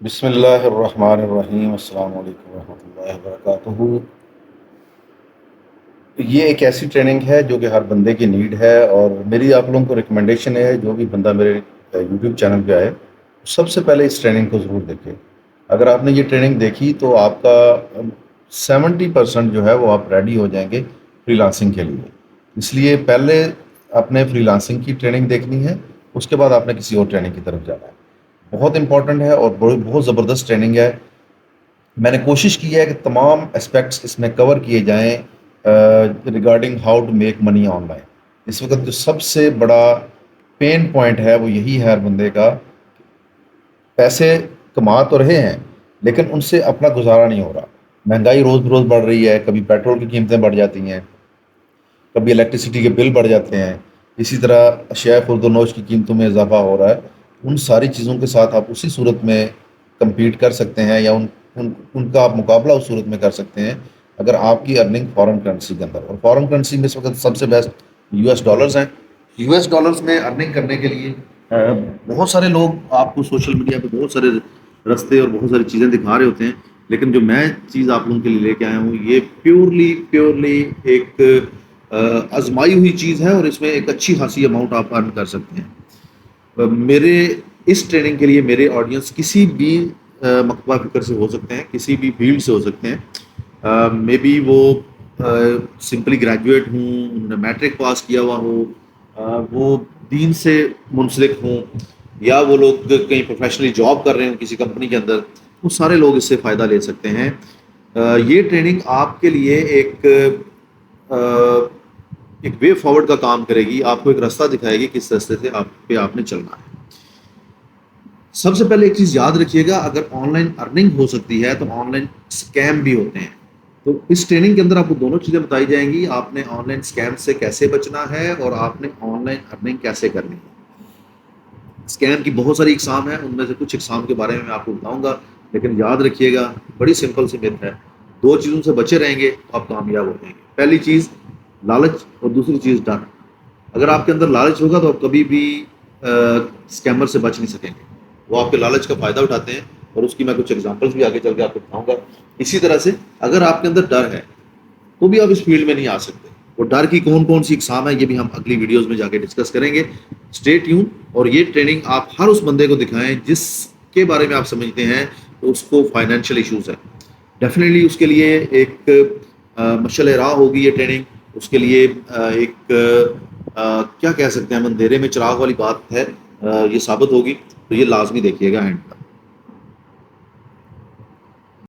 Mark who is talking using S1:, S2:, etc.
S1: بسم اللہ الرحمن الرحیم، السلام علیکم ورحمۃ اللہ وبرکاتہ۔ یہ ایک ایسی ٹریننگ ہے جو کہ ہر بندے کی نیڈ ہے، اور میری آپ لوگوں کو ریکمنڈیشن ہے جو بھی بندہ میرے یوٹیوب چینل پہ آئے سب سے پہلے اس ٹریننگ کو ضرور دیکھے۔ اگر آپ نے یہ ٹریننگ دیکھی تو آپ کا 70% جو ہے وہ آپ ریڈی ہو جائیں گے فری لانسنگ کے لیے۔ اس لیے پہلے آپ نے فری لانسنگ کی ٹریننگ دیکھنی ہے، اس کے بعد آپ نے کسی اور ٹریننگ کی طرف جانا ہے۔ بہت امپورٹنٹ ہے اور بہت زبردست ٹریننگ ہے۔ میں نے کوشش کی ہے کہ تمام اسپیکٹس اس میں کور کیے جائیں regarding how to make money online. اس وقت جو سب سے بڑا پین پوائنٹ ہے وہ یہی ہے ہر بندے کا، پیسے کما تو رہے ہیں لیکن ان سے اپنا گزارا نہیں ہو رہا۔ مہنگائی روز بروز بڑھ رہی ہے، کبھی پیٹرول کی قیمتیں بڑھ جاتی ہیں، کبھی الیکٹریسٹی کے بل بڑھ جاتے ہیں، اسی طرح اشیاء خرد و نوش کی قیمتوں میں اضافہ ہو رہا ہے۔ ان ساری چیزوں کے ساتھ آپ اسی صورت میں کمپیٹ کر سکتے ہیں، یا ان کا آپ مقابلہ اس صورت میں کر سکتے ہیں اگر آپ کی ارننگ فارن کرنسی کے اندر، اور فارن کرنسی میں اس وقت سب سے بیسٹ یو ایس ڈالرز ہیں۔ یو ایس ڈالرز میں ارننگ کرنے کے لیے بہت سارے لوگ آپ کو سوشل میڈیا پہ بہت سارے رستے اور بہت ساری چیزیں دکھا رہے ہوتے ہیں، لیکن جو میں چیز آپ لوگوں کے لیے لے کے آیا ہوں یہ پیورلی ایک آزمائی ہوئی چیز ہے، اور اس میں ایک اچھی خاصی اماؤنٹ آپ ارن کر سکتے ہیں۔ میرے اس ٹریننگ کے لیے میرے آڈینس کسی بھی مکتبہ فکر سے ہو سکتے ہیں، کسی بھی فیلڈ سے ہو سکتے ہیں، مے بی وہ سمپلی گریجویٹ ہوں، انہوں نے میٹرک پاس کیا ہوا ہو، وہ دین سے منسلک ہوں، یا وہ لوگ کہیں پروفیشنلی جاب کر رہے ہوں کسی کمپنی کے اندر، وہ سارے لوگ اس سے فائدہ لے سکتے ہیں۔ یہ ٹریننگ آپ کے لیے ایک وے فارورڈ کا کام کرے گی، آپ کو ایک راستہ دکھائے گی کس راستے سے آپ نے چلنا ہے۔ سب سے پہلے ایک چیز یاد رکھیے گا، اگر آن لائن ارننگ ہو سکتی ہے تو آن لائن اسکیم بھی ہوتے ہیں۔ تو اس ٹریننگ کے اندر آپ کو دونوں چیزیں بتائی جائیں گی، آپ نے آن لائن اسکیم سے کیسے بچنا ہے اور آپ نے آن لائن ارننگ کیسے کرنی ہے۔ اسکیم کی بہت ساری اقسام ہیں، ان میں سے کچھ اقسام کے بارے میں آپ کو بتاؤں گا، لیکن یاد رکھیے گا بڑی سمپل سی بات ہے، دو چیزوں سے بچے رہیں گے تو آپ کامیاب ہو جائیں گے۔ پہلی چیز لالچ، اور دوسری چیز ڈر۔ اگر آپ کے اندر لالچ ہوگا تو آپ کبھی بھی اسکیمر سے بچ نہیں سکیں گے، وہ آپ کے لالچ کا فائدہ اٹھاتے ہیں، اور اس کی میں کچھ ایگزامپلس بھی آگے چل کے آپ کو بتاؤں گا۔ اسی طرح سے اگر آپ کے اندر ڈر ہے تو بھی آپ اس فیلڈ میں نہیں آ سکتے۔ وہ ڈر کی کون کون سی اقسام ہے یہ بھی ہم اگلی ویڈیوز میں جا کے ڈسکس کریں گے۔ اسٹے ٹیون، اور یہ ٹریننگ آپ ہر اس بندے کو دکھائیں جس کے بارے میں آپ سمجھتے ہیں تو اس کو فائنینشیل ایشوز ہے۔ ڈیفینیٹلی اس کے لیے ایک مشعل راہ ہوگی یہ ٹریننگ، اس کے لیے ایک کیا کہہ سکتے ہیں ہم، اندھیرے میں چراغ والی بات ہے، یہ ثابت ہوگی۔ تو یہ لازمی دیکھیے گا اینڈ